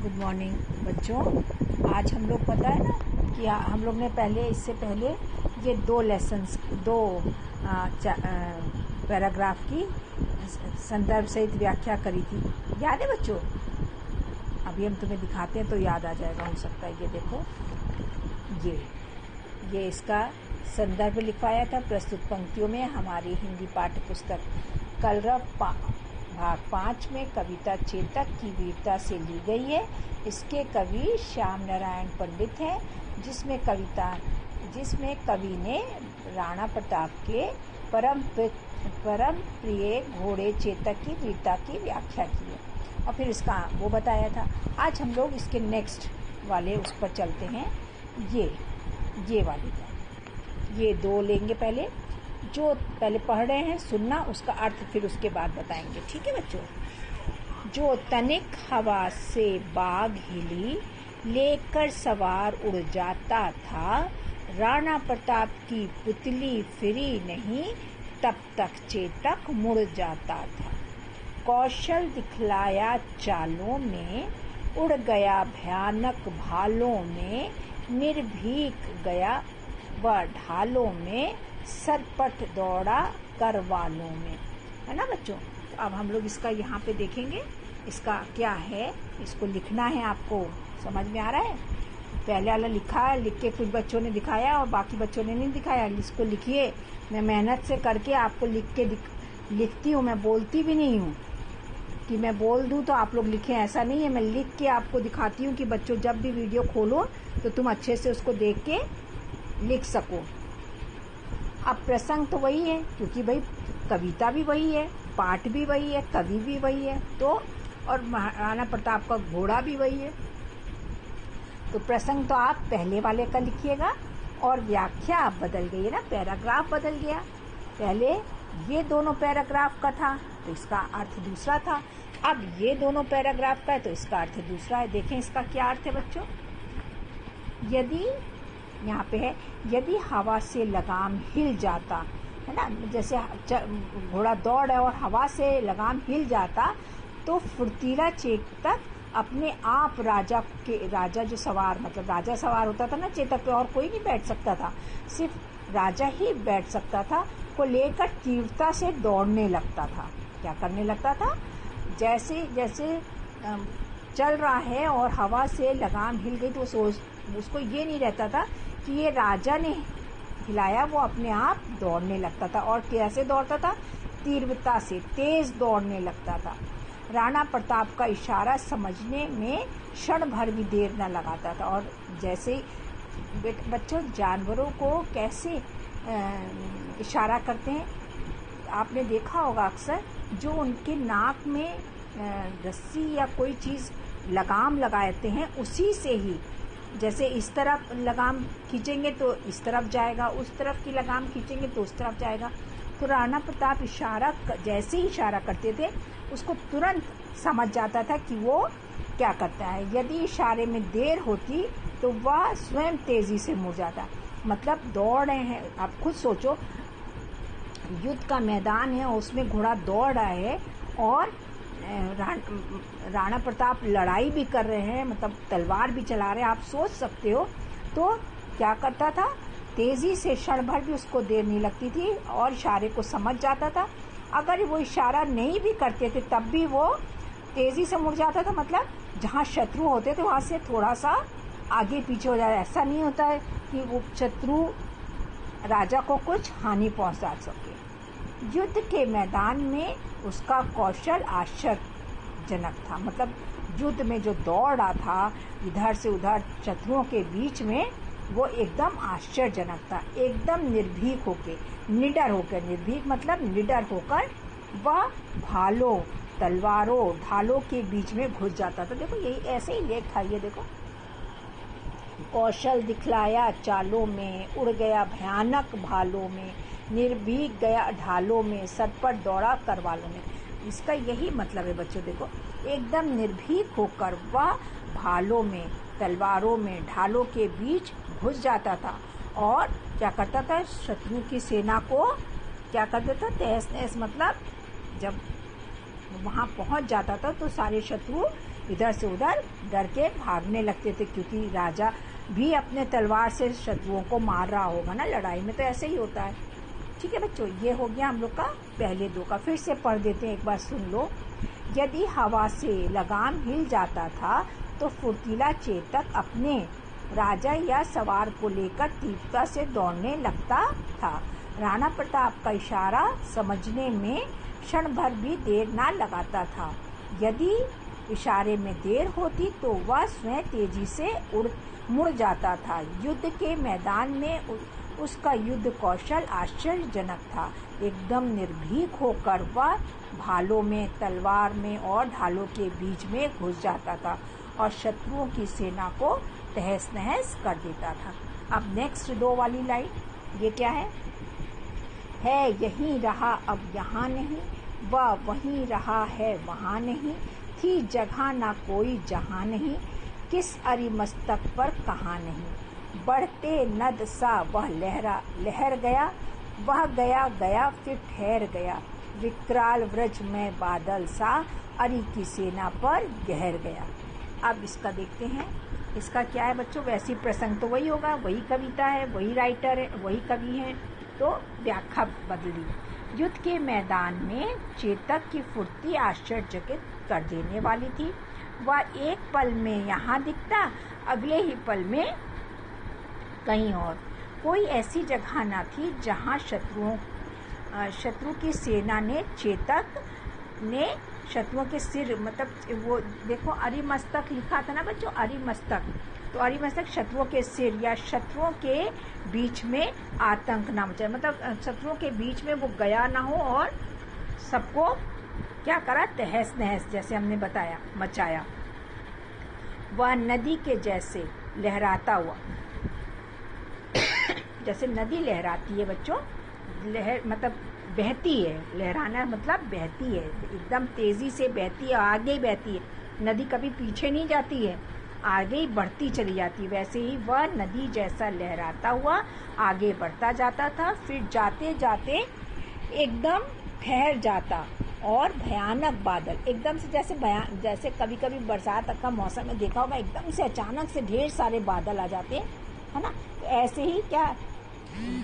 Good morning बच्चों। आज हम लोग पता है ना कि हम लोग ने इससे पहले ये दो पैराग्राफ की संदर्भ सहित व्याख्या करी थी। याद है बच्चों? अभी हम तुम्हें दिखाते हैं तो याद आ जाएगा, हो सकता है। ये देखो, ये इसका संदर्भ लिखवाया था प्रस्तुत पंक्तियों में हमारी हिंदी पाठ्य पुस्तक कलरव भाग 5 में कविता चेतक की वीरता से ली गई है। इसके कवि श्याम नारायण पंडित हैं, जिसमें कवि ने राणा प्रताप के परम प्रिय घोड़े चेतक की वीरता की व्याख्या की है और फिर इसका वो बताया था। आज हम लोग इसके नेक्स्ट वाले उस पर चलते हैं। ये वाली का ये दो लेंगे पहले। जो पहले पढ़ रहे हैं सुनना, उसका अर्थ फिर उसके बाद बताएंगे। ठीक है बच्चों? जो तनिक हवा से बाग हिली लेकर सवार उड़ जाता था, राणा प्रताप की पुतली फिरी नहीं, तब तक चेतक मुड़ जाता था। कौशल दिखलाया चालों में, उड़ गया भयानक भालों में, निर्भीक गया वह ढालों में, सरपट दौड़ा करवालों में। है ना बच्चों? तो अब हम लोग इसका यहाँ पे देखेंगे, इसका क्या है, इसको लिखना है। आपको समझ में आ रहा है? पहले वाला लिखा है, लिख के कुछ बच्चों ने दिखाया और बाकी बच्चों ने नहीं दिखाया। इसको लिखिए। मैं मेहनत से करके आपको लिखती हूँ, मैं बोलती भी नहीं हूँ कि मैं बोल दूँ तो आप लोग लिखें, ऐसा नहीं है। मैं लिख के आपको दिखाती हूँ कि बच्चों जब भी वीडियो खोलो तो तुम अच्छे से उसको देख के लिख सको। अब प्रसंग तो वही है, क्योंकि भाई कविता भी वही है, पाठ भी वही है, कवि भी वही है, तो और राणा प्रताप का घोड़ा भी वही है। तो प्रसंग तो आप पहले वाले का लिखिएगा और व्याख्या आप बदल गई है ना, पैराग्राफ बदल गया। पहले ये दोनों पैराग्राफ का था तो इसका अर्थ दूसरा था, अब ये दोनों पैराग्राफ का है तो इसका अर्थ दूसरा है। देखें इसका क्या अर्थ है बच्चों। यदि यहाँ पे है, यदि हवा से लगाम हिल जाता, है ना, जैसे घोड़ा दौड़ है और हवा से लगाम हिल जाता, तो फुर्तीला चेतक अपने आप राजा जो सवार, मतलब राजा सवार होता था ना चेतक पे, और कोई नहीं बैठ सकता था, सिर्फ राजा ही बैठ सकता था, को लेकर तीव्रता से दौड़ने लगता था। क्या करने लगता था? जैसे जैसे चल रहा है और हवा से लगाम हिल गई तो उसको ये नहीं रहता था कि ये राजा ने हिलाया, वो अपने आप दौड़ने लगता था। और कैसे दौड़ता था? तीव्रता से, तेज दौड़ने लगता था। राणा प्रताप का इशारा समझने में क्षण भर भी देर न लगाता था। और जैसे बच्चों जानवरों को कैसे इशारा करते हैं, आपने देखा होगा अक्सर, जो उनके नाक में रस्सी या कोई चीज लगाम लगाते हैं, उसी से ही, जैसे इस तरफ लगाम खींचेंगे तो इस तरफ जाएगा, उस तरफ की लगाम खींचेंगे तो उस तरफ जाएगा। तो राणा प्रताप जैसे ही इशारा करते थे, उसको तुरंत समझ जाता था कि वो क्या करता है। यदि इशारे में देर होती तो वह स्वयं तेजी से मुड़ जाता। मतलब दौड़ रहे हैं, आप खुद सोचो, युद्ध का मैदान है, उसमें घोड़ा दौड़ रहा है और राणा प्रताप लड़ाई भी कर रहे हैं, मतलब तलवार भी चला रहे हैं, आप सोच सकते हो। तो क्या करता था? तेजी से, क्षण भर भी उसको देर नहीं लगती थी और इशारे को समझ जाता था। अगर वो इशारा नहीं भी करते थे तब भी वो तेजी से मुड़ जाता था। मतलब जहाँ शत्रु होते थे वहां से थोड़ा सा आगे पीछे हो जाता। ऐसा नहीं होता है कि वो शत्रु राजा को कुछ हानि पहुंचा सके। युद्ध के मैदान में उसका कौशल आश्चर्यजनक था। मतलब युद्ध में जो दौड़ रहा था इधर से उधर शत्रुओं के बीच में, वो एकदम आश्चर्यजनक था। एकदम निर्भीक होकर, निडर होकर, निर्भीक मतलब निडर होकर वह भालों, तलवारों, ढालों के बीच में घुस जाता था। देखो यही ऐसे ही लेख था। ये देखो, कौशल दिखलाया चालों में, उड़ गया भयानक भालों में, निर्भीक गया ढालों में, सरपट दौड़ा करवालों में। इसका यही मतलब है बच्चों। देखो, एकदम निर्भीक होकर वह भालों में, तलवारों में, ढालों के बीच घुस जाता था और क्या करता था? शत्रु की सेना को क्या करता था? तहस नहस, मतलब जब वहां पहुंच जाता था तो सारे शत्रु इधर से उधर डर के भागने लगते थे, क्योंकि राजा भी अपने तलवार से शत्रुओं को मार रहा होगा ना, लड़ाई में तो ऐसे ही होता है। ठीक है बच्चों, ये हो गया हम लोग का पहले दो का। फिर से पढ़ देते हैं, एक बार सुन लो। यदि हवा से लगाम हिल जाता था तो फुर्तीला चेतक अपने राजा या सवार को लेकर तीव्रता से दौड़ने लगता था। राणा प्रताप का इशारा समझने में क्षण भर भी देर ना लगाता था। यदि इशारे में देर होती तो वह स्वयं तेजी से मुड़ जाता था। युद्ध के मैदान में उसका युद्ध कौशल आश्चर्यजनक था। एकदम निर्भीक होकर वह भालों में, तलवार में और ढालों के बीच में घुस जाता था और शत्रुओं की सेना को तहस नहस कर देता था। अब नेक्स्ट दो वाली लाइन, ये क्या है यहीं रहा अब यहाँ नहीं, वह वहीं रहा है वहाँ नहीं, थी जगह ना कोई जहाँ नहीं, किस अरिमस्तक पर कहाँ नहीं, बढ़ते नद सा वह लहर गया, वह गया गया फिर ठहर गया, विकराल व्रज में बादल सा अरि की सेना पर गहर गया। अब इसका देखते हैं, इसका क्या है बच्चों। वैसी प्रसंग तो वही होगा, वही कविता है, वही राइटर है, वही कवि है, तो व्याख्या बदली। युद्ध के मैदान में चेतक की फुर्ती आश्चर्यचकित कर देने वाली थी। वह एक पल में यहाँ दिखता, अगले ही पल में कहीं और। कोई ऐसी जगह न थी जहाँ शत्रु की सेना ने शत्रुओं के सिर, मतलब वो देखो अरिमस्तक लिखा था ना बच्चों, अरिमस्तक, तो अरिमस्तक शत्रुओं के सिर या शत्रुओं के बीच में आतंक ना मचाए, मतलब शत्रुओं के बीच में वो गया ना हो और सबको क्या करा, तहस नहस, जैसे हमने बताया, मचाया। वह नदी के जैसे लहराता हुआ, जैसे नदी लहराती है बच्चों, लहर मतलब बहती है, लहराना मतलब बहती है, एकदम तेजी से बहती है, आगे बहती है। नदी कभी पीछे नहीं जाती है, आगे ही बढ़ती चली जाती है। वैसे ही वह नदी जैसा लहराता हुआ आगे बढ़ता जाता था, फिर जाते जाते एकदम ठहर जाता और भयानक बादल, एकदम से जैसे कभी कभी बरसात का मौसम में देखा होगा, एकदम से अचानक से ढेर सारे बादल आ जाते हैं, है ना। तो ऐसे ही क्या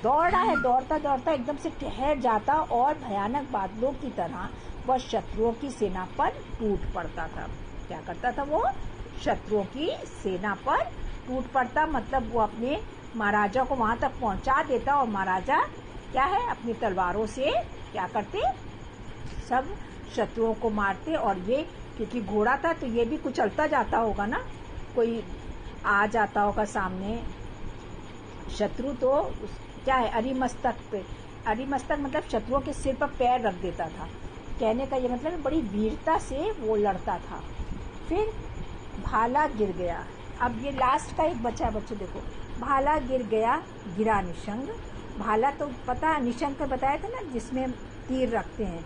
दौड़ रहा है, दौड़ता दौड़ता एकदम से ठहर जाता और भयानक बादलों की तरह वह शत्रुओं की सेना पर टूट पड़ता था। क्या करता था वो, शत्रुओं की सेना पर टूट पड़ता, मतलब वो अपने महाराजा को वहां तक पहुंचा देता और महाराजा क्या है, अपनी तलवारों से क्या करते, सब शत्रुओं को मारते। और ये क्योंकि घोड़ा था तो ये भी कुचलता जाता होगा ना, कोई आ जाता होगा सामने शत्रु, तो क्या है, अरिमस्तक पे, अरिमस्तक मतलब शत्रुओं के सिर पर पैर रख देता था। कहने का ये मतलब बड़ी वीरता से वो लड़ता था। फिर भाला गिर गया। अब ये लास्ट का एक बचा बच्चों, देखो, भाला गिर गया, गिरा निशंग। भाला तो पता, निशंग का बताया था ना, जिसमें तीर रखते हैं।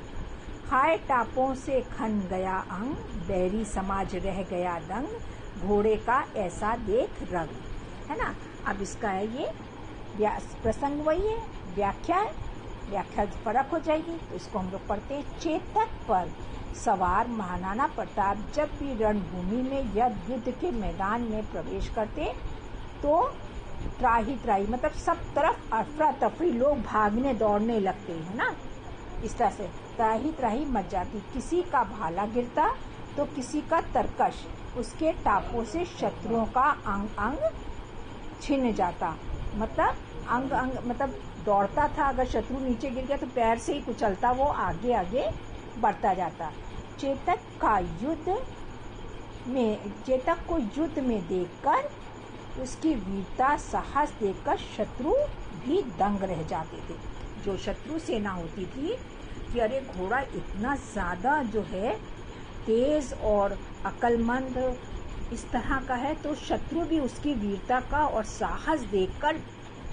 हाय टापों से खन गया अंग, बैरी समाज रह गया दंग, घोड़े का ऐसा देख रंग, है ना। अब इसका है ये प्रसंग वही है, व्याख्या फर्क हो जाएगी। तो इसको हम लोग पढ़ते हैं। चेतक पर सवार महाराणा प्रताप जब भी रणभूमि में या युद्ध के मैदान में प्रवेश करते तो त्राही मतलब सब तरफ अफरा तफरी, लोग भागने दौड़ने लगते हैं ना, इस तरह से त्राही मच जाती। किसी का भाला गिरता तो किसी का तरकश, उसके टापों से शत्रुओं का अंग अंग छिन जाता, मतलब अंग अंग मतलब दौड़ता था, अगर शत्रु नीचे गिर गया तो पैर से ही कुचलता, वो आगे आगे बढ़ता जाता। चेतक को युद्ध में देखकर, उसकी वीरता साहस देखकर शत्रु भी दंग रह जाते थे। जो शत्रु सेना होती थी कि अरे घोड़ा इतना ज्यादा जो है तेज और अक्लमंद इस तरह का है, तो शत्रु भी उसकी वीरता का और साहस देखकर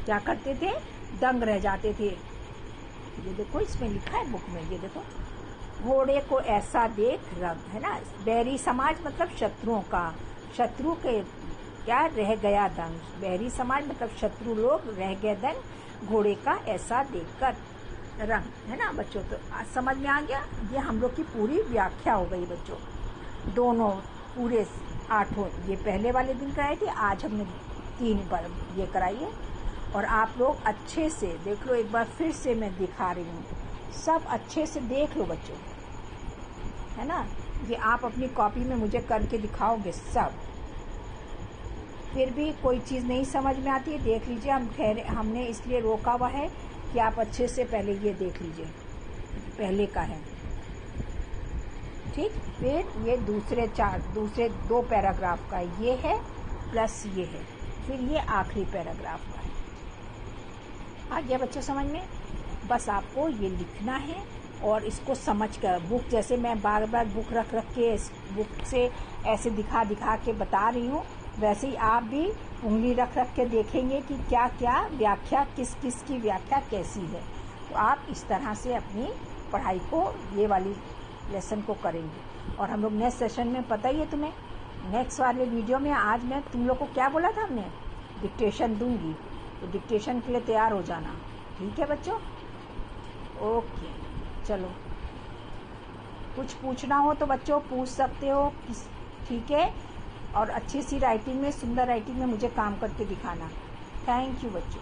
क्या करते थे, दंग रह जाते थे। ये देखो इसमें लिखा है बुक में, ये देखो, घोड़े को ऐसा देख रंग, है ना। बैरी समाज मतलब शत्रुओं का, शत्रु के क्या रह गया दंग, बैरी समाज मतलब शत्रु लोग रह गए दंग, घोड़े का ऐसा देखकर रंग, है ना बच्चों। तो समझ में आ गया, ये हम लोग की पूरी व्याख्या हो गई बच्चों। दोनों पूरे 8 ये पहले वाले दिन कराई थी, आज हमने 3 बार ये कराई है। और आप लोग अच्छे से देख लो, एक बार फिर से मैं दिखा रही हूँ, सब अच्छे से देख लो बच्चों, है ना। ये आप अपनी कॉपी में मुझे करके दिखाओगे सब। फिर भी कोई चीज़ नहीं समझ में आती है, देख लीजिए, हमने इसलिए रोका हुआ है कि आप अच्छे से पहले ये देख लीजिए, पहले का है, ठीक। फिर ये दूसरे 2 पैराग्राफ का ये है, प्लस ये है, फिर ये आखिरी पैराग्राफ का है। आ गया बच्चों समझ में? बस आपको ये लिखना है और इसको समझ कर, बुक जैसे मैं बार बार बुक रख के बुक से ऐसे दिखा के बता रही हूँ, वैसे ही आप भी उंगली रख के देखेंगे कि क्या क्या व्याख्या, किस किस की व्याख्या कैसी है। तो आप इस तरह से अपनी पढ़ाई को, ये वाली लेसन को करेंगे। और हम लोग नेक्स्ट सेशन में, पता ही है तुम्हें, नेक्स्ट वाले वीडियो में आज मैं तुम लोग को क्या बोला था, हमने डिक्टेशन दूंगी, तो डिक्टेशन के लिए तैयार हो जाना, ठीक है बच्चों। ओके, चलो, कुछ पूछना हो तो बच्चों पूछ सकते हो, ठीक है। और अच्छी सी राइटिंग में, सुंदर राइटिंग में मुझे काम करके दिखाना। थैंक यू बच्चों।